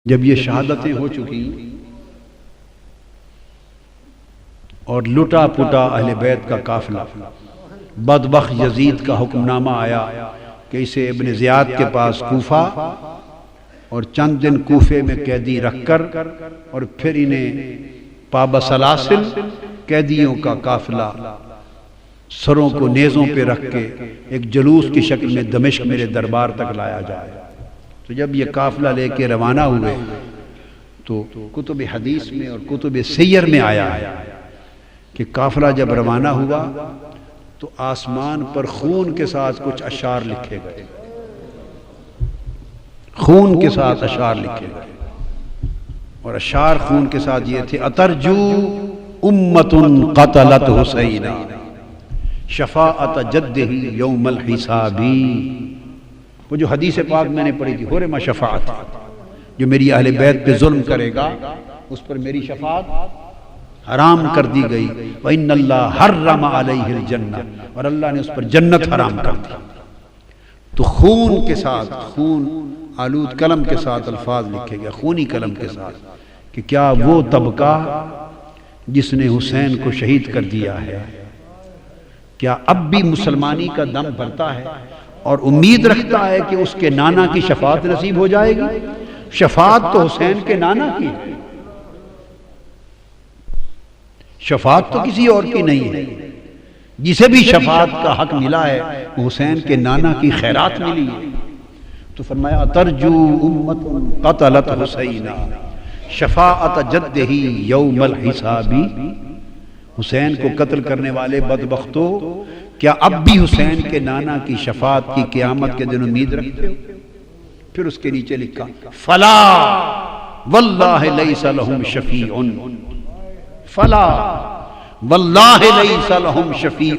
جب یہ شہادتیں ہو چکی اور لٹا پٹا اہل بیت کا قافلہ، بدبخت یزید کا حکم نامہ آیا کہ اسے ابن زیاد کے پاس کوفہ اور چند دن کوفے میں قیدی رکھ کر اور پھر انہیں پابسلاسل قیدیوں کا قافلہ سروں کو نیزوں پہ رکھ کے ایک جلوس کی شکل میں دمشق میرے دربار تک لایا جائے۔ تو جب یہ قافلہ لے کے روانہ ہوئے تو کتب حدیث میں اور کتب سیر میں آیا ہے کہ قافلہ جب روانہ ہوا تو آسمان پر خون کے ساتھ کچھ اشعار لکھے گئے، خون کے ساتھ اشعار لکھے گئے، اور اشعار خون کے ساتھ یہ تھے: اترجو امت قتلت حسینا شفاعت جدہ یوم الحسابی۔ وہ جو حدیث پاک میں نے پڑھی تھی، حرم شفاعت، جو میری اہل بیت پہ ظلم کرے گا اس پر میری شفاعت حرام کر دی گئی۔ وَإِنَّ اللَّهَ حَرَّمَ عَلَيْهِ الْجَنَّةَ، اور اللہ نے اس پر جنت حرام کر دی۔ تو خون کے ساتھ، خون آلود قلم کے ساتھ الفاظ لکھے گئے، خونی قلم کے ساتھ، کہ کیا وہ طبقہ جس نے حسین کو شہید کر دیا ہے کیا اب بھی مسلمانی کا دم بھرتا ہے اور امید رکھتا ہے کہ اس کے نانا کی شفاعت نصیب ہو جائے گی؟ شفاعت تو حسین کے نانا کی ہے، شفاعت تو کسی اور کی نہیں ہے۔ جسے بھی شفاعت کا حق ملا ہے وہ حسین کے نانا کی خیرات ملی ہے۔ تو فرمایا: ترجو امت قتلت حسینا شفاعت جدہ یوم الحسابی۔ حسین کو قتل کرنے والے بدبختو، کیا اب بھی حسین کے نانا کی شفاعت کی قیامت کے دن امید رکھتے ہو؟ پھر اس کے نیچے لکھا: فلا واللہ لیس لہم شفیع، فلا واللہ لیس لہم شفیع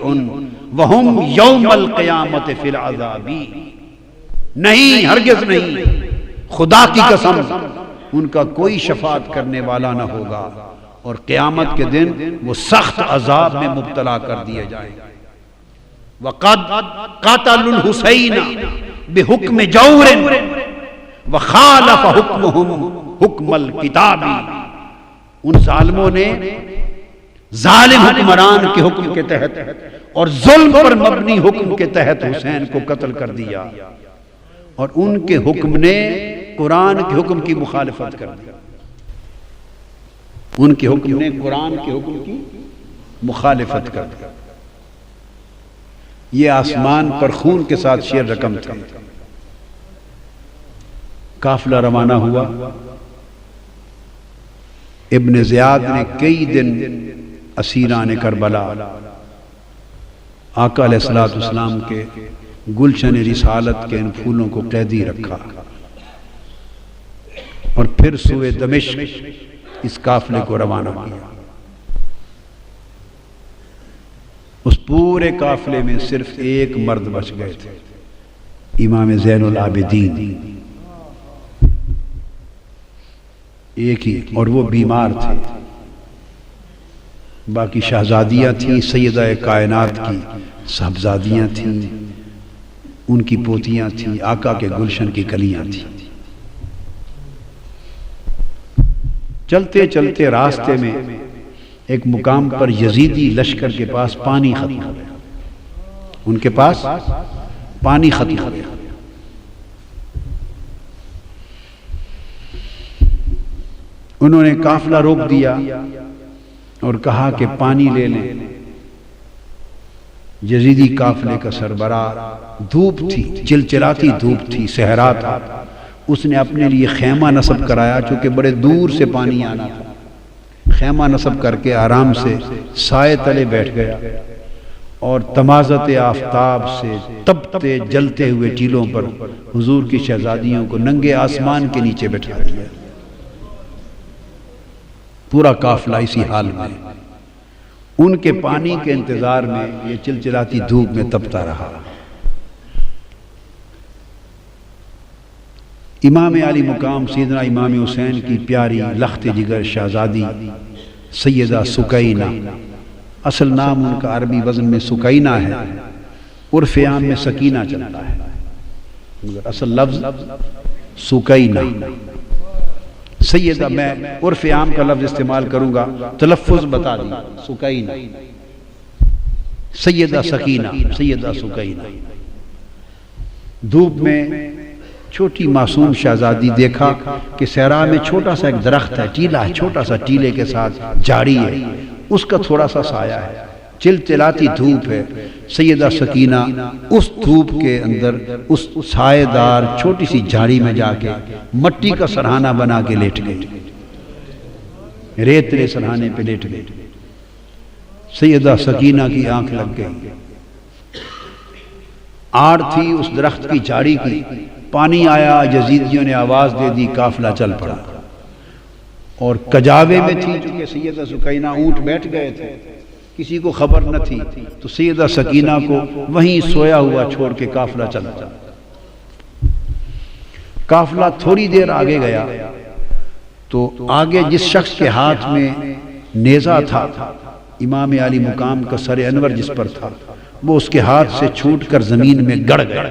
وہم یوم القیامت فی العذاب۔ نہیں، ہرگز نہیں، خدا کی قسم ان کا کوئی شفاعت کرنے والا نہ ہوگا اور قیامت کے دن وہ سخت عذاب میں مبتلا کر دیے جائیں گے۔ وَقَدْ قَتَلُوا الْحُسَيْنَ بِحُکْمِ جَوْرٍ وَخَالَفَ حُکْمُهُمْ حُکْمَ الْکِتَابِ۔ ان ظالموں نے ظالم حکمران کے حکم کے تحت اور ظلم پر مبنی حکم کے تحت حسین کو قتل کر دیا، اور ان کے حکم نے قرآن کے حکم کی مخالفت کر دی۔ ان کے حکم نے قرآن کے حکم کی مخالفت کر دی۔ یہ آسمان پر خون کے ساتھ شیر رقم تھا۔ قافلہ روانہ ہوا، ابن زیاد نے کئی دن اسیران کربلا آقا علیہ السلام کے گلشن رسالت کے ان پھولوں کو قیدی رکھا، اور پھر سوئے دمشق اس قافلے کو روانہ کیا۔ اس پورے قافلے میں صرف ایک مرد بچ گئے تھے، امام زین العابدین، ایک ہی، اور وہ بیمار تھے۔ باقی شہزادیاں تھیں، سیدہ کائنات کی صاحبزادیاں تھیں، ان کی پوتیاں تھیں، آقا کے گلشن کی کلیاں تھیں۔ چلتے چلتے راستے میں ایک مقام پر یزیدی لشکر کے پاس پانی ختم ہو گیا، ان کے پاس پانی ختم ہو گیا۔ انہوں نے قافلہ روک دیا اور کہا کہ پانی لے لیں۔ یزیدی قافلے کا سربراہ، دھوپ تھی، چلچلاتی دھوپ تھی، صحرا تھا، اس نے اپنے لیے خیمہ نصب کرایا، چونکہ بڑے دور سے پانی آنا تھا۔ خیمہ نصب کر کے آرام سے سائے تلے بیٹھ گیا اور تمازت آفتاب سے تپتے جلتے ہوئے ٹیلوں پر حضور کی شہزادیوں کو ننگے آسمان کے نیچے بٹھا دیا۔ پورا قافلہ اسی حال میں ان کے پانی کے انتظار میں یہ چلچلاتی دھوپ میں تپتا رہا۔ امام علی مقام سیدنا امام حسین کی پیاری لخت جگر شہزادی سیدہ سکینہ، اصل نام ان کا عربی وزن میں سکینہ ہے، عرف عام میں سکینہ چلتا ہے، مگر اصل لفظ سکینہ۔ سیدہ، میں عرف عام کا لفظ استعمال کروں گا، تلفظ بتا دی، سکینہ، سیدہ سکینہ، سیدہ سکینہ۔ دھوپ میں چھوٹی معصوم شہزادی دیکھا کہ صحرا میں چھوٹا سا ایک درخت ہے، ٹیلا ہے، چھوٹا سا ٹیلے کے ساتھ جھاڑی ہے، اس کا تھوڑا سا سایہ ہے، چلچلاتی دھوپ ہے۔ سیدہ سکینہ اس دھوپ کے اندر اس سایہ دار چھوٹی سی جھاڑی میں جا کے مٹی کا سرہانہ بنا کے لیٹ گئی، ریتلے سرہانے پہ لیٹ گئی۔ سیدہ سکینہ کی آنکھ لگ گئی، آڑ تھی اس درخت کی جھاڑی کی، پانی آیا، یزیدیوں نے آواز دے دی، قافلہ چل پڑا، اور کجاوے میں تھی چونکہ سیدہ سکینہ، اونٹ بیٹھ گئے تھے، کسی کو خبر نہ تھی، تو سیدہ سکینہ کو وہیں سویا ہوا چھوڑ کے قافلہ چلا۔ قافلہ تھوڑی دیر آگے گیا تو آگے جس شخص کے ہاتھ میں نیزہ تھا، امام عالی مقام کا سر انور جس پر تھا، وہ اس کے ہاتھ سے چھوٹ کر زمین میں گڑ گیا۔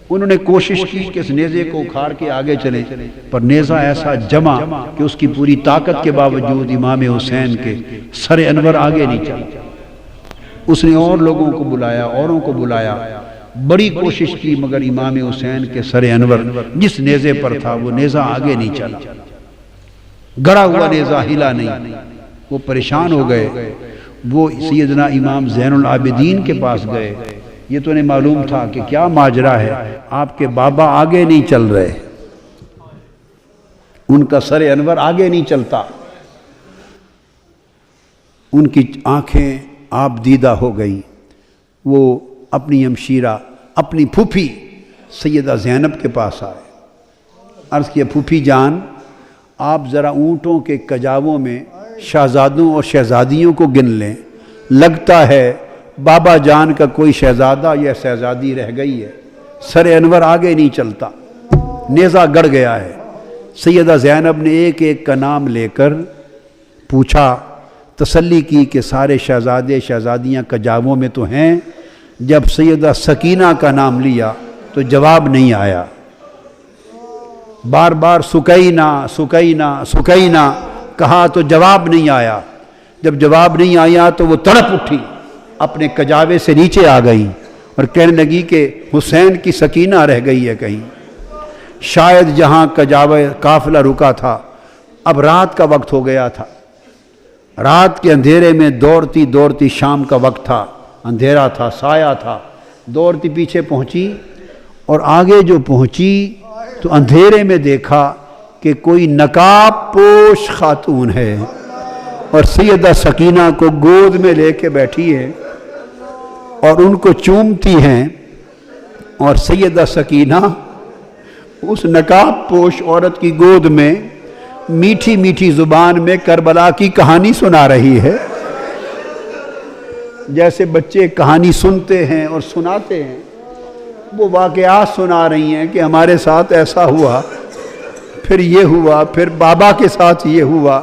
انہوں نے کوشش کی کہ اس نیزے کو اکھاڑ کے آگے چلے، پر نیزہ ایسا جمع کہ اس کی پوری طاقت کے باوجود امام حسین کے سر انور آگے نہیں چلا۔ اس نے اور لوگوں کو بلایا، اوروں کو بلایا، بڑی کوشش کی، مگر امام حسین کے سر انور جس نیزے پر تھا وہ نیزہ آگے نہیں چلا، گڑا ہوا نیزہ ہلا نہیں۔ وہ پریشان ہو گئے، وہ سیدنا امام زین العابدین کے پاس گئے۔ یہ تو انہیں معلوم تھا کہ کیا ماجرا ہے، آپ کے بابا آگے نہیں چل رہے، ان کا سر انور آگے نہیں چلتا۔ ان کی آنکھیں آپ دیدہ ہو گئیں۔ وہ اپنی ہمشیرہ، اپنی پھوپھی سیدہ زینب کے پاس آئے، عرض کیا، پھوپھی جان، آپ ذرا اونٹوں کے کجاووں میں شہزادوں اور شہزادیوں کو گن لیں، لگتا ہے بابا جان کا کوئی شہزادہ یا شہزادی رہ گئی ہے، سر انور آگے نہیں چلتا، نیزہ گڑ گیا ہے۔ سیدہ زینب نے ایک ایک کا نام لے کر پوچھا، تسلی کی کہ سارے شہزادے شہزادیاں کجاووں میں تو ہیں۔ جب سیدہ سکینہ کا نام لیا تو جواب نہیں آیا، بار بار سکینہ سکینہ سکینہ کہا تو جواب نہیں آیا۔ جب جواب نہیں آیا تو وہ تڑپ اٹھی، اپنے کجاوے سے نیچے آ گئی اور کہنے لگی کہ حسین کی سکینہ رہ گئی ہے کہیں۔ شاید جہاں کجاوے قافلہ رکا تھا، اب رات کا وقت ہو گیا تھا، رات کے اندھیرے میں دوڑتی دوڑتی، شام کا وقت تھا، اندھیرا تھا، سایہ تھا، دوڑتی پیچھے پہنچی، اور آگے جو پہنچی تو اندھیرے میں دیکھا کہ کوئی نقاب پوش خاتون ہے اور سیدہ سکینہ کو گود میں لے کے بیٹھی ہے اور ان کو چومتی ہیں، اور سیدہ سکینہ اس نقاب پوش عورت کی گود میں میٹھی میٹھی زبان میں کربلا کی کہانی سنا رہی ہے، جیسے بچے کہانی سنتے ہیں اور سناتے ہیں، وہ واقعات سنا رہی ہیں کہ ہمارے ساتھ ایسا ہوا، پھر یہ ہوا، پھر بابا کے ساتھ یہ ہوا،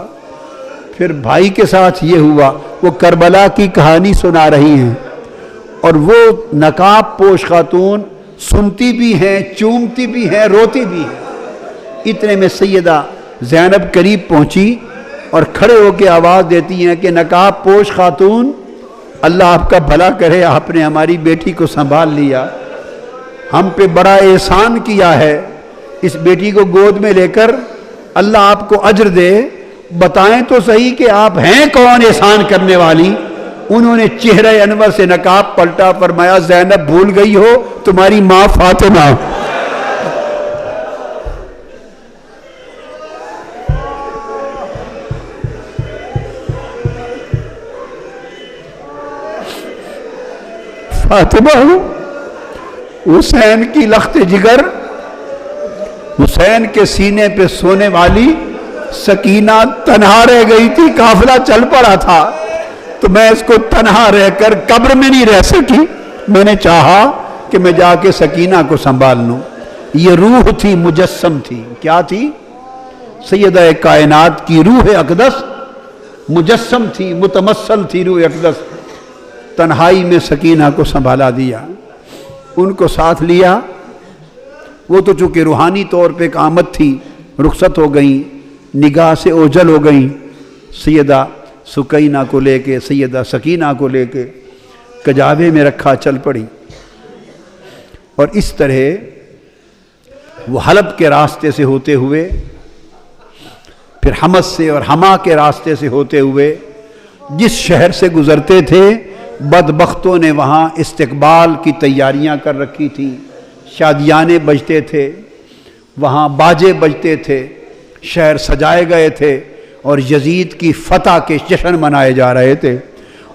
پھر بھائی کے ساتھ یہ ہوا۔ وہ کربلا کی کہانی سنا رہی ہیں، اور وہ نقاب پوش خاتون سنتی بھی ہیں، چومتی بھی ہیں، روتی بھی ہیں۔ اتنے میں سیدہ زینب قریب پہنچی اور کھڑے ہو کے آواز دیتی ہیں کہ نقاب پوش خاتون، اللہ آپ کا بھلا کرے، آپ نے ہماری بیٹی کو سنبھال لیا، ہم پہ بڑا احسان کیا ہے، اس بیٹی کو گود میں لے کر اللہ آپ کو اجر دے، بتائیں تو صحیح کہ آپ ہیں کون احسان کرنے والی؟ انہوں نے چہرہ انور سے نقاب پلٹا، فرمایا زینب بھول گئی ہو تمہاری ماں فاطمہ۔ فاطمہ حسین کی لخت جگر، حسین کے سینے پہ سونے والی سکینہ تنہا رہ گئی تھی، قافلہ چل پڑا تھا، تو میں اس کو تنہا رہ کر قبر میں نہیں رہ سکی، میں نے چاہا کہ میں جا کے سکینہ کو سنبھال لوں۔ یہ روح تھی، مجسم تھی، کیا تھی؟ سیدہ کائنات کی روح اقدس مجسم تھی، متمثل تھی روح اقدس۔ تنہائی میں سکینہ کو سنبھالا دیا، ان کو ساتھ لیا۔ وہ تو چونکہ روحانی طور پہ ایک آمد تھی، رخصت ہو گئیں، نگاہ سے اوجھل ہو گئیں، سیدہ سکینہ کو لے کے، سیدہ سکینہ کو لے کے کجاوے میں رکھا چل پڑی۔ اور اس طرح وہ حلب کے راستے سے ہوتے ہوئے، پھر حمص سے اور حما کے راستے سے ہوتے ہوئے جس شہر سے گزرتے تھے، بدبختوں نے وہاں استقبال کی تیاریاں کر رکھی تھیں، شادیانے بجتے تھے، وہاں باجے بجتے تھے، شہر سجائے گئے تھے، اور یزید کی فتح کے جشن منائے جا رہے تھے۔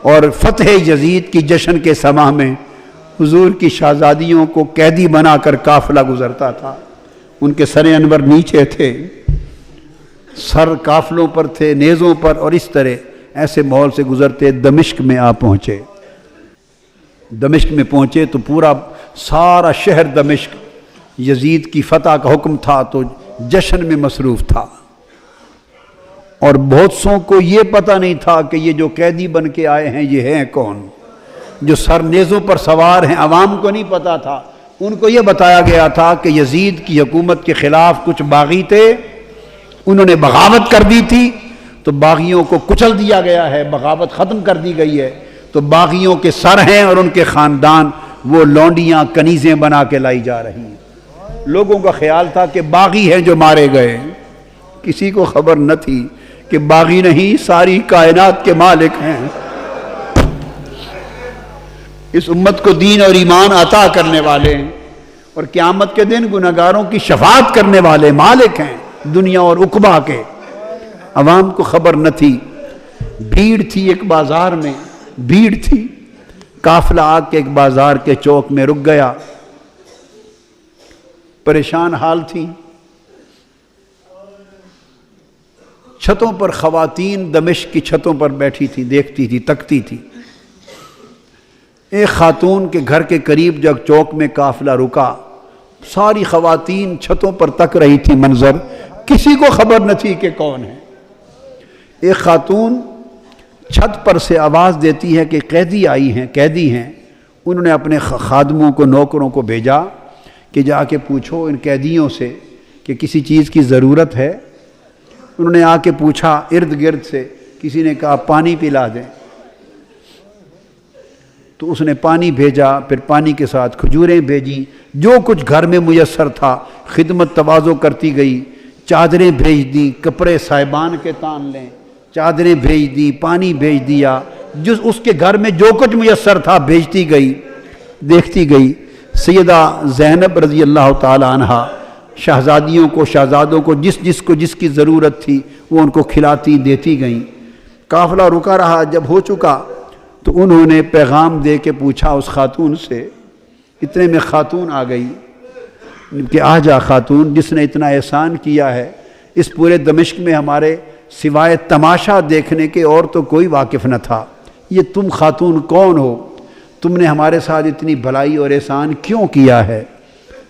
اور فتح یزید کی جشن کے سماں میں حضور کی شہزادیوں کو قیدی بنا کر قافلہ گزرتا تھا، ان کے سر انور نیچے تھے، سر قافلوں پر تھے، نیزوں پر، اور اس طرح ایسے ماحول سے گزرتے دمشق میں آ پہنچے۔ دمشق میں پہنچے تو پورا سارا شہر دمشق یزید کی فتح کا حکم تھا تو جشن میں مصروف تھا، اور بہت سوں کو یہ پتہ نہیں تھا کہ یہ جو قیدی بن کے آئے ہیں یہ ہیں کون، جو سر نیزوں پر سوار ہیں عوام کو نہیں پتہ تھا۔ ان کو یہ بتایا گیا تھا کہ یزید کی حکومت کے خلاف کچھ باغی تھے، انہوں نے بغاوت کر دی تھی، تو باغیوں کو کچل دیا گیا ہے، بغاوت ختم کر دی گئی ہے، تو باغیوں کے سر ہیں اور ان کے خاندان وہ لونڈیاں کنیزیں بنا کے لائی جا رہی ہیں۔ لوگوں کا خیال تھا کہ باغی ہیں جو مارے گئے، کسی کو خبر نہ تھی کہ باغی نہیں، ساری کائنات کے مالک ہیں، اس امت کو دین اور ایمان عطا کرنے والے ہیں، اور قیامت کے دن گنہگاروں کی شفاعت کرنے والے مالک ہیں دنیا اور عقبہ کے۔ عوام کو خبر نہ تھی، بھیڑ تھی ایک بازار میں، بھیڑ تھی، قافلہ آ کے ایک بازار کے چوک میں رک گیا، پریشان حال تھی۔ چھتوں پر خواتین دمشق کی چھتوں پر بیٹھی تھی، دیکھتی تھی، تکتی تھی۔ ایک خاتون کے گھر کے قریب جب چوک میں قافلہ رکا، ساری خواتین چھتوں پر تک رہی تھی منظر، کسی کو خبر نہ تھی کہ کون ہے۔ ایک خاتون چھت پر سے آواز دیتی ہے کہ قیدی آئی ہیں، قیدی ہیں۔ انہوں نے اپنے خادموں کو، نوکروں کو بھیجا کہ جا کے پوچھو ان قیدیوں سے کہ کسی چیز کی ضرورت ہے۔ انہوں نے آ کے پوچھا ارد گرد سے، کسی نے کہا پانی پلا دیں، تو اس نے پانی بھیجا، پھر پانی کے ساتھ کھجوریں بھیجی، جو کچھ گھر میں میسر تھا خدمت تواضع کرتی گئی، چادریں بھیج دی، کپڑے صاحبان کے تان لیں، چادریں بھیج دی، پانی بھیج دیا، جس اس کے گھر میں جو کچھ میسر تھا بھیجتی گئی، دیکھتی گئی۔ سیدہ زینب رضی اللہ تعالی عنہا شہزادیوں کو، شہزادوں کو جس کی ضرورت تھی وہ ان کو کھلاتی دیتی گئیں۔ قافلہ رکا رہا، جب ہو چکا تو انہوں نے پیغام دے کے پوچھا اس خاتون سے، اتنے میں خاتون آ گئی کہ آ جا خاتون، جس نے اتنا احسان کیا ہے اس پورے دمشق میں ہمارے سوائے تماشا دیکھنے کے اور تو کوئی واقف نہ تھا، یہ تم خاتون کون ہو؟ تم نے ہمارے ساتھ اتنی بھلائی اور احسان کیوں کیا ہے؟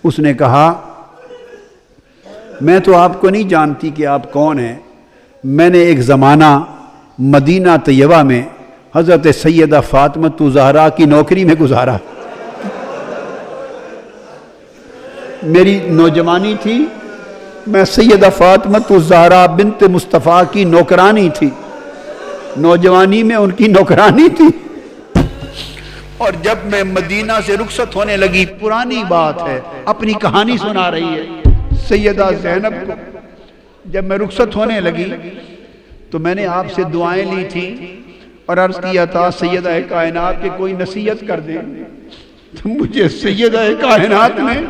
اس نے کہا میں تو آپ کو نہیں جانتی کہ آپ کون ہیں، میں نے ایک زمانہ مدینہ طیبہ میں حضرت سیدہ فاطمہ زہرا کی نوکری میں گزارا، میری نوجوانی تھی، میں سیدہ فاطمہ زہرا بنت مصطفیٰ کی نوکرانی تھی، نوجوانی میں ان کی نوکرانی تھی، اور جب میں مدینہ سے رخصت ہونے لگی، پرانی بات ہے، اپنی کہانی سنا رہی ہے سیدہ زینب کو، جب میں رخصت ہونے لگی تو میں نے آپ سے دعائیں لی تھی اور عرض کیا تھا سیدہ کائنات کے کوئی نصیحت کر دیں، تو مجھے سیدہ کائنات نے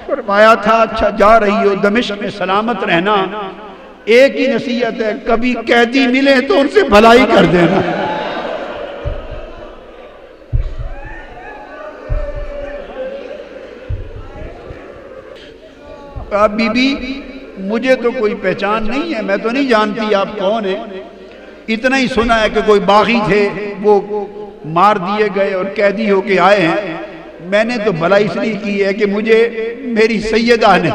فرمایا تھا اچھا جا رہی ہو دمشق میں سلامت رہنا، ایک ہی نصیحت ہے، کبھی قیدی ملے تو ان سے بھلائی کر دینا۔ آپ بی بی مجھے تو کوئی پہچان نہیں ہے، میں تو نہیں جانتی آپ کون ہیں، اتنا ہی سنا ہے کہ کوئی باغی تھے وہ مار دیے گئے اور قیدی ہو کے آئے ہیں، میں نے تو بھلائی اس لیے کی ہے کہ مجھے میری سیدہ نے،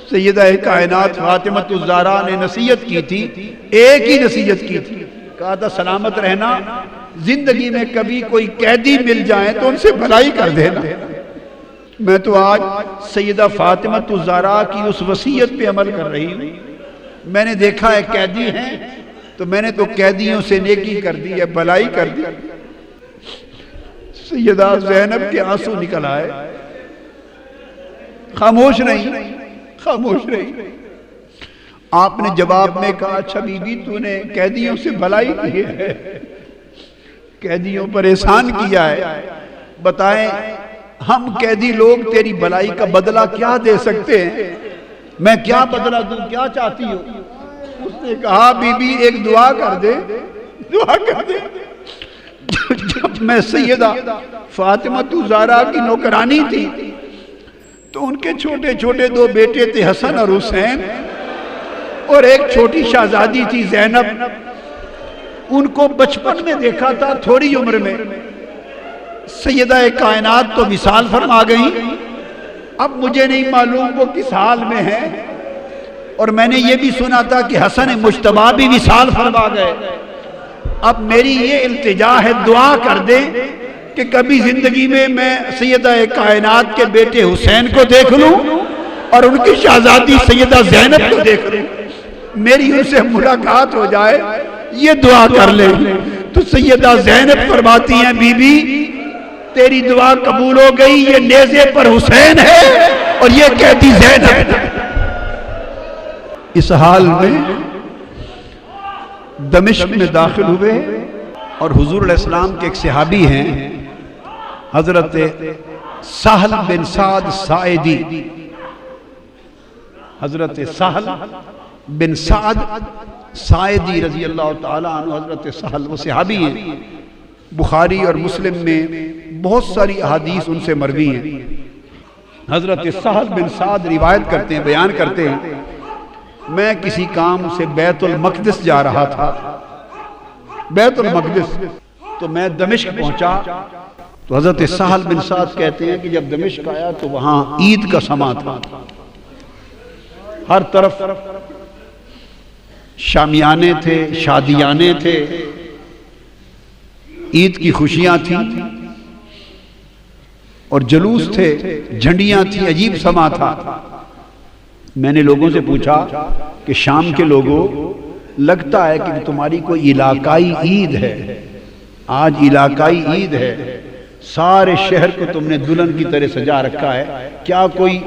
سیدہ کائنات فاطمہ الزہرا نے نصیحت کی تھی، ایک ہی نصیحت کی تھی، کہا تھا سلامت رہنا، زندگی میں کبھی کوئی قیدی مل جائیں تو ان سے بھلائی کر دینا۔ میں تو آج سیدہ فاطمہ الزہرا کی اس وصیت پہ عمل کر رہی ہوں. میں نے دیکھا ہے قیدی ہیں تو میں نے تو قیدیوں سے نیکی کر دی ہے، بھلائی کر دی. سیدہ زینب کے آنسو نکل آئے، خاموش نہیں، خاموش نہیں. آپ نے جواب میں کہا اچھا بی بی تو نے قیدیوں سے بھلائی کی ہے، قیدیوں پر احسان کیا ہے، بتائیں ہم قیدی لوگ تیری بھلائی کا بدلہ کیا دے سکتے ہیں؟ میں کیا بدلہ دوں، کیا چاہتی ہو؟ اس نے کہا بی بی ایک دعا کر دے، دعا کر دے. جب میں سیدہ فاطمہ الزہرا کی نوکرانی تھی تو ان کے چھوٹے چھوٹے دو بیٹے تھے، حسن اور حسین، اور ایک چھوٹی شہزادی تھی زینب. ان کو بچپن میں دیکھا تھا، تھوڑی عمر میں. سیدہ کائنات تو وصال فرما گئی، اب مجھے نہیں معلوم وہ کس حال میں ہے. اور میں نے یہ بھی سنا تھا کہ حسن مجتبیٰ بھی وصال فرما گئے. اب میری یہ التجا ہے، دعا کر دے کہ کبھی زندگی میں سیدہ کائنات کے بیٹے حسین کو دیکھ لوں اور ان کی شہزادی سیدہ زینب کو دیکھ لوں، میری ان سے ملاقات ہو جائے، یہ دعا کر لے. تو سیدہ زینب فرماتی ہیں بی بی تیری دعا قبول ہو گئی، یہ نیزے پر حسین ہے اور یہ قیدی زینب. اس حال میں دمشق میں داخل ہوئے اور حضور علیہ السلام کے ایک صحابی ہیں حضرت سہل بن سعد ساعدی. حضرت سہل بن سعد ساعدی رضی اللہ تعالیٰ عنہ، حضرت سہل وہ صحابی ہیں. بخاری اور مسلم میں بہت ساری احادیث ان سے مروی ہیں. حضرت سہل بن سعد روایت کرتے ہیں، بیان کرتے ہیں میں کسی کام سے بیت المقدس جا رہا تھا، بیت المقدس. تو میں دمشق پہنچا تو حضرت سہل بن سعد کہتے ہیں کہ جب دمشق آیا تو وہاں عید کا سماں تھا، ہر طرف شامیانے تھے، شادیانے تھے، عید کی خوشیاں تھیں اور جلوس تھے، جھنڈیاں تھیں، عجیب سماں تھا. میں نے لوگوں سے پوچھا کہ شام کے لوگوں لگتا ہے کہ تمہاری کوئی علاقائی عید ہے، آج علاقائی عید ہے، سارے شہر کو تم نے دلہن کی طرح سجا رکھا ہے، کیا کوئی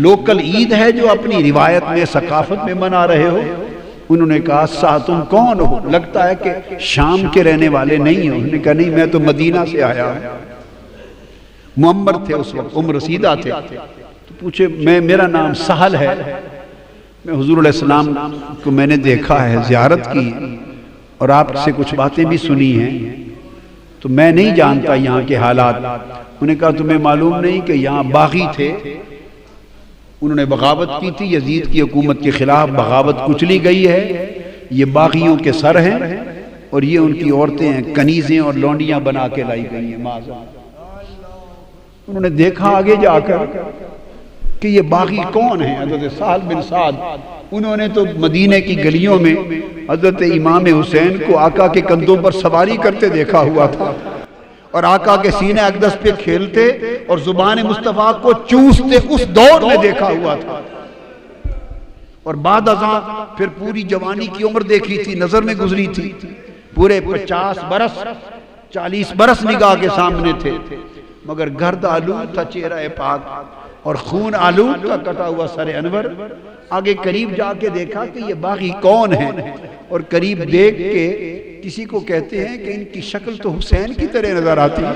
لوکل عید ہے جو اپنی روایت میں ثقافت میں منا رہے ہو؟ انہوں نے کہا تم کون ہو؟ لگتا ہے کہ شام کے رہنے والے نہیں ہو. انہوں نے کہا نہیں میں تو مدینہ سے آیا ہوں. معمر تھے اس وقت، عمر رسیدہ تھے. تو پوچھے میرا نام سہل ہے، میں حضور علیہ السلام کو میں نے دیکھا ہے، زیارت کی اور آپ سے کچھ باتیں بھی سنی ہیں، تو میں نہیں جانتا یہاں کے حالات. انہوں نے کہا تمہیں معلوم نہیں کہ یہاں باغی تھے، انہوں نے بغاوت کی تھی، یزید کی حکومت کے خلاف بغاوت کچلی گئی ہے، یہ باغیوں کے سر ہیں اور یہ ان کی عورتیں ہیں، کنیزیں اور لونڈیاں بنا کے لائی گئی ہیں. انہوں نے دیکھا آگے جا کر کہ یہ باغی کون ہیں؟ حضرت سہل بن سعد. انہوں نے تو مدینہ کی گلیوں میں حضرت امام حسین کو آقا کے کندھوں پر سواری کرتے دیکھا ہوا تھا اور آقا کے سینہ اقدس پہ کھیلتے اور زبان مصطفیٰ کو چوستے اس دور میں دیکھا ہوا تھا. اور بعد ازاں پھر پوری جوانی کی عمر دیکھی تھی، نظر میں گزری تھی، پورے 50 برس 40 برس نگاہ کے سامنے تھے، مگر گرد آلود تھا چہرہ پاک اور خون آلود کا کٹا ہوا سر انور. آگے قریب جا کے دیکھا کہ یہ باغی کون ہیں، اور قریب دیکھ کے کسی کو کہتے ہیں کہ ان کی شکل تو حسین کی طرح نظر آتی ہے.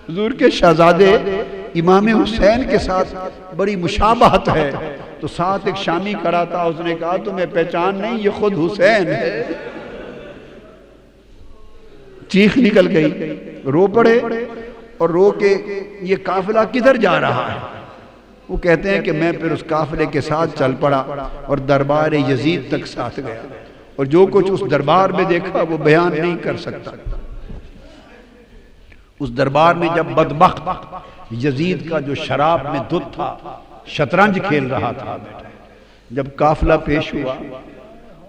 حضور کے شہزادے امام حسین کے ساتھ بڑی مشابہت ہے. تو ساتھ ایک شامی کھڑا تھا، اس نے کہا تمہیں پہچان نہیں، یہ خود حسین ہے. چیخ نکل گئی، رو پڑے اور رو کے یہ قافلہ کدھر جا رہا ہے؟ وہ کہتے ہیں کہ میں پھر اس قافلے کے ساتھ چل پڑا اور دربار یزید تک ساتھ گیا، اور جو کچھ اس دربار میں دیکھا وہ بیان نہیں کر سکتا. اس دربار میں جب بدبخت یزید کا جو شراب میں دھت تھا شطرنج کھیل رہا تھا، جب قافلہ پیش ہوا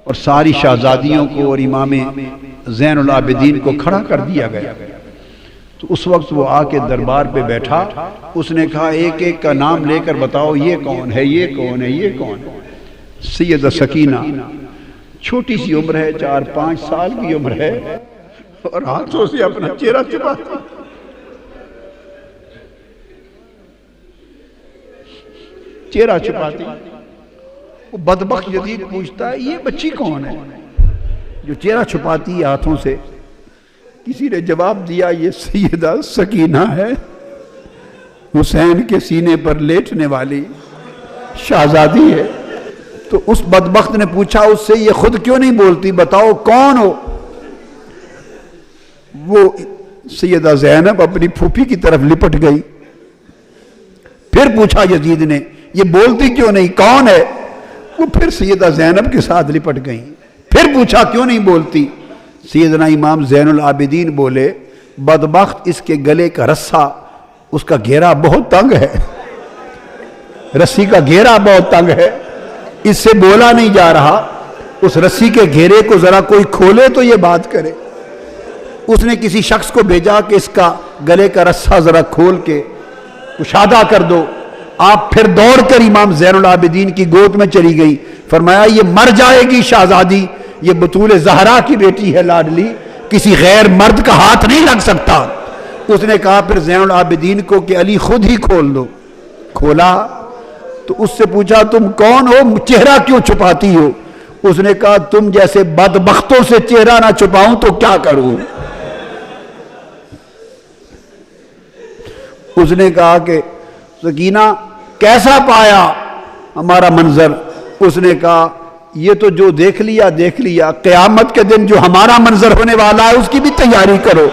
اور ساری شہزادیوں کو اور امام زین العابدین کو کھڑا کر دیا گیا، تو تو اس وقت وہ آ کے دربار پہ بیٹھا، اس نے کہا ایک ایک کا نام لے کر بتاؤ یہ کون ہے، یہ کون ہے، یہ کون ہے۔ سیدہ سکینہ چھوٹی سی عمر ہے، 4-5 سال کی عمر ہے، اور ہاتھوں سے اپنا چہرہ چھپاتی، چہرہ چھپاتی۔ وہ بدبخت یزید پوچھتا ہے یہ بچی کون ہے جو چہرہ چھپاتی ہے ہاتھوں سے؟ کسی نے جواب دیا یہ سیدہ سکینہ ہے، حسین کے سینے پر لیٹنے والی شہزادی ہے۔ تو اس بدبخت نے پوچھا اس سے یہ خود کیوں نہیں بولتی، بتاؤ کون ہو؟ وہ سیدہ زینب اپنی پھوپھی کی طرف لپٹ گئی۔ پھر پوچھا یزید نے یہ بولتی کیوں نہیں، کون ہے؟ وہ پھر سیدہ زینب کے ساتھ لپٹ گئی۔ پھر پوچھا کیوں نہیں بولتی؟ سیدنا امام زین العابدین بولے بدبخت اس کے گلے کا رسہ، اس کا گھیرا بہت تنگ ہے، رسی کا گھیرا بہت تنگ ہے، اس سے بولا نہیں جا رہا، اس رسی کے گھیرے کو ذرا کوئی کھولے تو یہ بات کرے۔ اس نے کسی شخص کو بھیجا کہ اس کا گلے کا رسہ ذرا کھول کے کشادہ کر دو۔ آپ پھر دوڑ کر امام زین العابدین کی گود میں چلی گئی، فرمایا یہ مر جائے گی شہزادی، یہ بطول زہرا کی بیٹی ہے لاڈلی، کسی غیر مرد کا ہاتھ نہیں لگ سکتا۔ اس نے کہا پھر زین العابدین کو کہ علی خود ہی کھول دو۔ کھولا تو اس سے پوچھا تم کون ہو، چہرہ کیوں چھپاتی ہو؟ اس نے کہا تم جیسے بدبختوں سے چہرہ نہ چھپاؤں تو کیا کروں؟ اس نے کہا کہ سکینہ کیسا پایا ہمارا منظر؟ اس نے کہا یہ تو جو دیکھ لیا دیکھ لیا، قیامت کے دن جو ہمارا منظر ہونے والا ہے اس کی بھی تیاری کرو،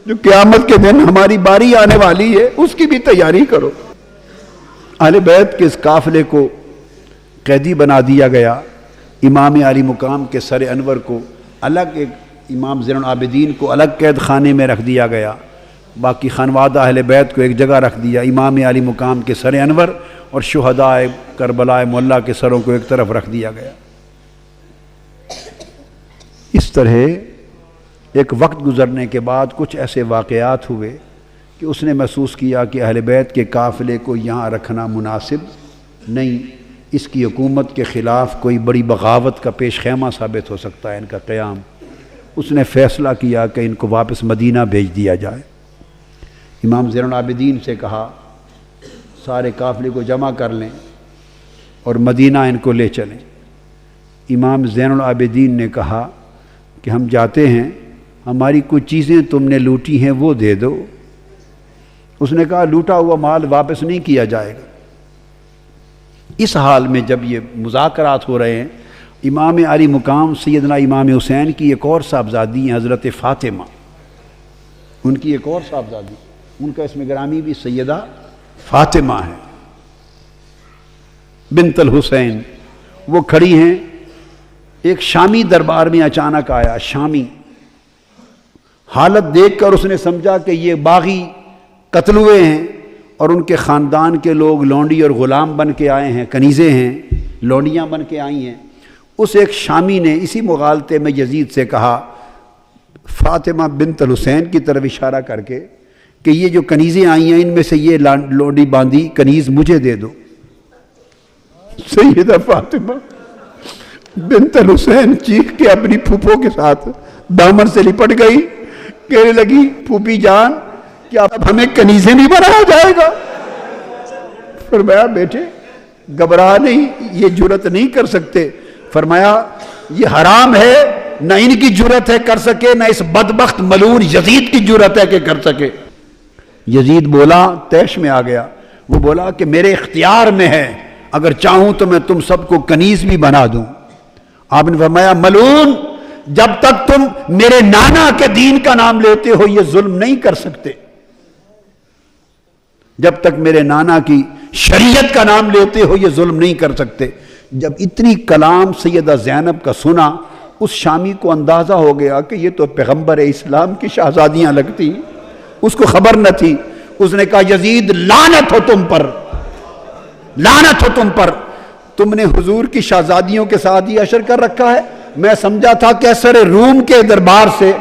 جو قیامت کے دن ہماری باری آنے والی ہے اس کی بھی تیاری کرو۔ اہل بیت کے اس قافلے کو قیدی بنا دیا گیا، امام علی مقام کے سر انور کو الگ، ایک امام زین العابدین کو الگ قید خانے میں رکھ دیا گیا، باقی خانوادہ اہل بیت کو ایک جگہ رکھ دیا، امام علی مقام کے سر انور اور شہداء کربلا معلیٰ کے سروں کو ایک طرف رکھ دیا گیا۔ اس طرح ایک وقت گزرنے کے بعد کچھ ایسے واقعات ہوئے کہ اس نے محسوس کیا کہ اہل بیت کے قافلے کو یہاں رکھنا مناسب نہیں، اس کی حکومت کے خلاف کوئی بڑی بغاوت کا پیش خیمہ ثابت ہو سکتا ہے ان کا قیام۔ اس نے فیصلہ کیا کہ ان کو واپس مدینہ بھیج دیا جائے۔ امام زین العابدین سے کہا سارے قافلے کو جمع کر لیں اور مدینہ ان کو لے چلیں۔ امام زین العابدین نے کہا کہ ہم جاتے ہیں، ہماری کچھ چیزیں تم نے لوٹی ہیں وہ دے دو۔ اس نے کہا لوٹا ہوا مال واپس نہیں کیا جائے گا۔ اس حال میں جب یہ مذاکرات ہو رہے ہیں، امام علی مقام سیدنا امام حسین کی ایک اور صاحبزادی ہیں حضرت فاطمہ، ان کی ایک اور صاحبزادی، ان کا اسم گرامی بھی سیدہ فاطمہ ہے بنت الحسین، وہ کھڑی ہیں۔ ایک شامی دربار میں اچانک آیا، شامی، حالت دیکھ کر اس نے سمجھا کہ یہ باغی قتل ہوئے ہیں اور ان کے خاندان کے لوگ لونڈی اور غلام بن کے آئے ہیں، کنیزیں ہیں، لونڈیاں بن کے آئی ہیں۔ اس ایک شامی نے اسی مغالطے میں یزید سے کہا فاطمہ بنت الحسین کی طرف اشارہ کر کے کہ یہ جو کنیزیں آئی ہیں ان میں سے یہ لونڈی باندھی کنیز مجھے دے دو۔ سیدہ فاطمہ بنت الحسین چیخ کے اپنی پھوپھوں کے ساتھ دامن سے لپٹ گئی، کہنے لگی پھوپھی جان کیا اب ہمیں کنیزیں نہیں بنایا جائے گا؟ فرمایا بیٹے گھبرا نہیں، یہ جرت نہیں کر سکتے۔ فرمایا یہ حرام ہے، نہ ان کی جرت ہے کر سکے، نہ اس بدبخت ملعون یزید کی جرت ہے کہ کر سکے۔ یزید بولا، طیش میں آ گیا، وہ بولا کہ میرے اختیار میں ہے، اگر چاہوں تو میں تم سب کو کنیز بھی بنا دوں۔ آپ نے فرمایا ملعون، جب تک تم میرے نانا کے دین کا نام لیتے ہو یہ ظلم نہیں کر سکتے، جب تک میرے نانا کی شریعت کا نام لیتے ہو یہ ظلم نہیں کر سکتے۔ جب اتنی کلام سیدہ زینب کا سنا، اس شامی کو اندازہ ہو گیا کہ یہ تو پیغمبر اسلام کی شہزادیاں لگتی، اس کو خبر نہ تھی۔ اس نے کہا یزید لعنت ہو تم پر، لعنت ہو تم پر، تم نے حضور کی شہزادیوں کے ساتھ یہ عشر کر رکھا ہے۔ میں سمجھا تھا کیسر روم کے دربار سے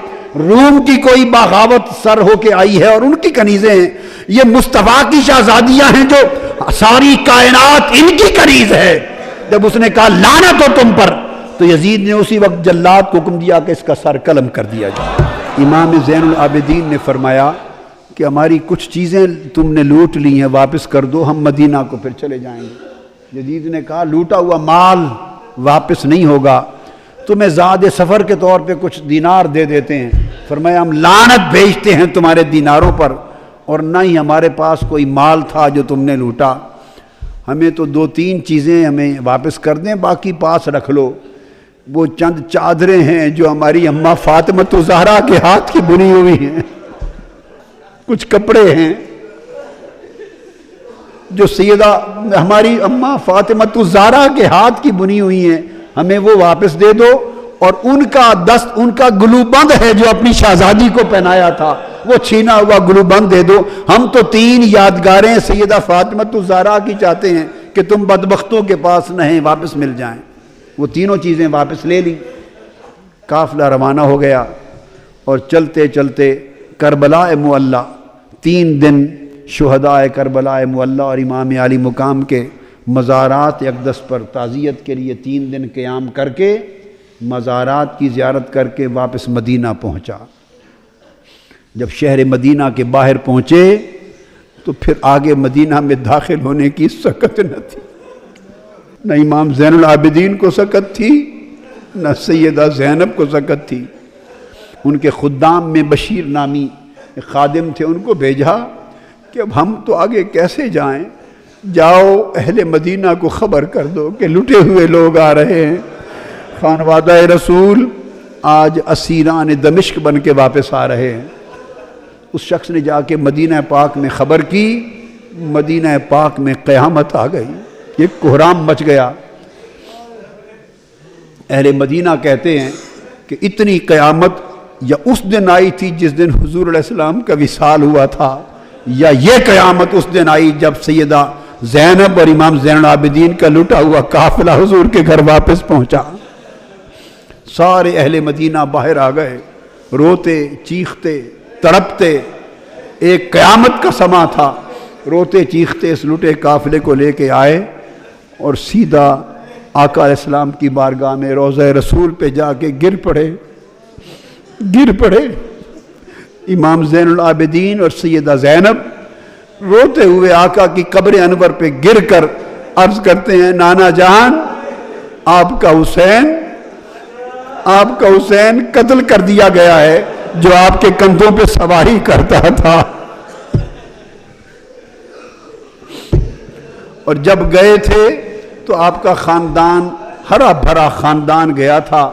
روم کی کوئی بغاوت سر ہو کے آئی ہے اور ان کی کنیزیں ہیں، یہ مصطفیٰ کی شہزادیاں ہیں جو ساری کائنات ان کی کنیز ہے۔ جب اس نے کہا لعنت ہو تم پر، تو یزید نے اسی وقت جلاد کو حکم دیا کہ اس کا سر قلم کر دیا جائے۔ امام زین العابدین نے فرمایا کہ ہماری کچھ چیزیں تم نے لوٹ لی ہیں، واپس کر دو، ہم مدینہ کو پھر چلے جائیں گے۔ یزید نے کہا لوٹا ہوا مال واپس نہیں ہوگا، تمہیں زاد سفر کے طور پہ کچھ دینار دے دیتے ہیں۔ فرمایا ہم لعنت بھیجتے ہیں تمہارے دیناروں پر، اور نہ ہی ہمارے پاس کوئی مال تھا جو تم نے لوٹا، ہمیں تو 2-3 چیزیں ہمیں واپس کر دیں، باقی پاس رکھ لو۔ وہ چند چادریں ہیں جو ہماری اماں فاطمہ زہرا کے ہاتھ کی بنی ہوئی ہیں، کچھ کپڑے ہیں جو سیدہ ہماری اماں فاطمہ زہرا کے ہاتھ کی بنی ہوئی ہیں، ہمیں وہ واپس دے دو، اور ان کا دست، ان کا گلو بند ہے جو اپنی شہزادی کو پہنایا تھا، وہ چھینا ہوا گلو بند دے دو۔ ہم تو 3 یادگاریں سیدہ فاطمہ زہرا کی چاہتے ہیں کہ تم بدبختوں کے پاس نہیں، واپس مل جائیں۔ وہ تینوں چیزیں واپس لے لی۔ قافلہ روانہ ہو گیا اور چلتے چلتے کربلا معلی، 3 دن شہداء کربلا معلی اور امام علی مقام کے مزارات اقدس پر تعزیت کے لیے 3 دن قیام کر کے مزارات کی زیارت کر کے واپس مدینہ پہنچا۔ جب شہر مدینہ کے باہر پہنچے تو پھر آگے مدینہ میں داخل ہونے کی سکت نہ تھی، نہ امام زین العابدین کو سکت تھی، نہ سیدہ زینب کو سکت تھی۔ ان کے خدام میں بشیر نامی خادم تھے، ان کو بھیجا کہ اب ہم تو آگے کیسے جائیں، جاؤ اہل مدینہ کو خبر کر دو کہ لٹے ہوئے لوگ آ رہے ہیں، خانوادہ رسول آج اسیران دمشق بن کے واپس آ رہے ہیں۔ اس شخص نے جا کے مدینہ پاک میں خبر کی، مدینہ پاک میں قیامت آ گئی، ایک کوہرام مچ گیا۔ اہل مدینہ کہتے ہیں کہ اتنی قیامت یا اس دن آئی تھی جس دن حضور علیہ السلام کا وصال ہوا تھا، یا یہ قیامت اس دن آئی جب سیدہ زینب اور امام زین العابدین کا لٹا ہوا قافلہ حضور کے گھر واپس پہنچا۔ سارے اہل مدینہ باہر آ گئے، روتے چیختے تڑپتے، ایک قیامت کا سما تھا، روتے چیختے اس لٹے قافلے کو لے کے آئے اور سیدھا آقا علیہ السلام کی بارگاہ میں روضہ رسول پہ جا کے گر پڑے۔ امام زین العابدین اور سیدہ زینب روتے ہوئے آقا کی قبر انور پہ گر کر عرض کرتے ہیں نانا جان، آپ کا حسین قتل کر دیا گیا ہے جو آپ کے کندھوں پہ سواری کرتا تھا۔ اور جب گئے تھے تو آپ کا خاندان ہرا بھرا خاندان گیا تھا،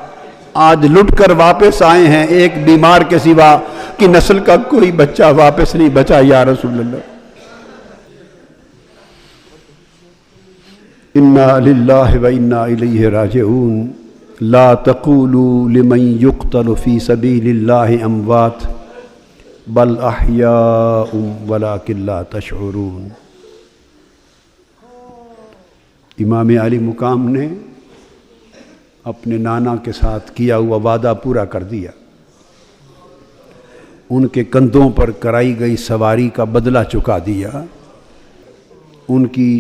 آج لٹ کر واپس آئے ہیں، ایک بیمار کے سوا کی نسل کا کوئی بچہ واپس نہیں بچا یا رسول اللہ۔ انا للہ و انا الیہ راجعون لا تقولوا لمن يقتل في سبيل الله اموات بل احیاء ولكن لا تشعرون۔ امام علی مقام نے اپنے نانا کے ساتھ کیا ہوا وعدہ پورا کر دیا، ان کے کندھوں پر کرائی گئی سواری کا بدلہ چکا دیا، ان کی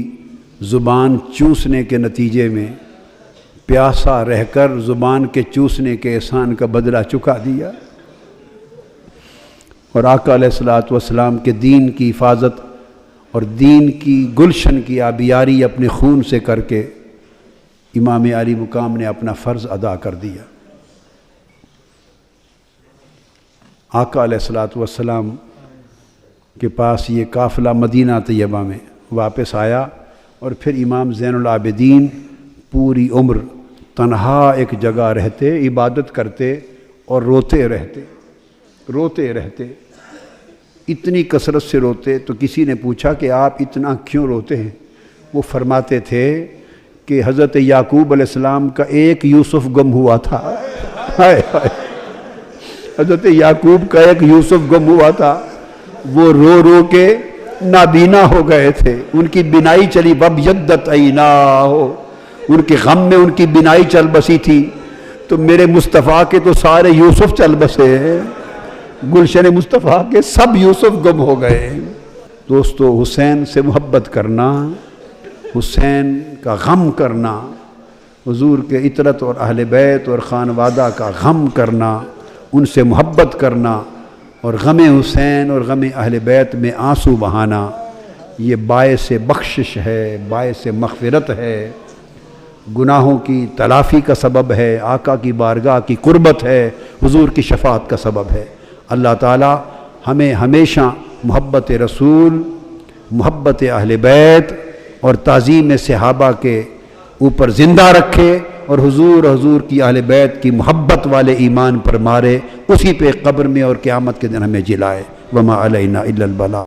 زبان چوسنے کے نتیجے میں پیاسا رہ کر زبان کے چوسنے کے احسان کا بدلہ چکا دیا، اور آقا علیہ الصلوۃ والسلام کے دین کی حفاظت اور دین کی گلشن کی آبیاری اپنے خون سے کر کے امام علی مقام نے اپنا فرض ادا کر دیا۔ آقا علیہ الصلوۃ والسلام کے پاس یہ قافلہ مدینہ طیبہ میں واپس آیا، اور پھر امام زین العابدین پوری عمر تنہا ایک جگہ رہتے، عبادت کرتے اور روتے رہتے، اتنی کثرت سے روتے تو کسی نے پوچھا کہ آپ اتنا کیوں روتے ہیں؟ وہ فرماتے تھے کہ حضرت یعقوب علیہ السلام کا ایک یوسف گم ہوا تھا، حضرت یعقوب کا ایک یوسف گم ہوا تھا، وہ رو رو کے نابینا ہو گئے تھے، ان کی بینائی چلی، وَابْيَضَّتْ عَيْنَاهُ، ان کے غم میں ان کی بینائی چل بسی تھی۔ تو میرے مصطفیٰ کے تو سارے یوسف چل بسے ہیں، گلشن مصطفیٰ کے سب یوسف گم ہو گئے۔ دوستو، حسین سے محبت کرنا، حسین کا غم کرنا، حضور کے عطرت اور اہل بیت اور خانوادہ کا غم کرنا، ان سے محبت کرنا اور غم حسین اور غم اہل بیت میں آنسو بہانا، یہ باعث بخشش ہے، باعث مغفرت ہے، گناہوں کی تلافی کا سبب ہے، آقا کی بارگاہ کی قربت ہے، حضور کی شفاعت کا سبب ہے۔ اللہ تعالی ہمیں ہمیشہ محبت رسول، محبت اہل بیت اور تعظیم صحابہ کے اوپر زندہ رکھے، اور حضور کی اہل بیت کی محبت والے ایمان پر مارے، اسی پہ قبر میں اور قیامت کے دن ہمیں جلائے۔ وما علینا الا البلاغ۔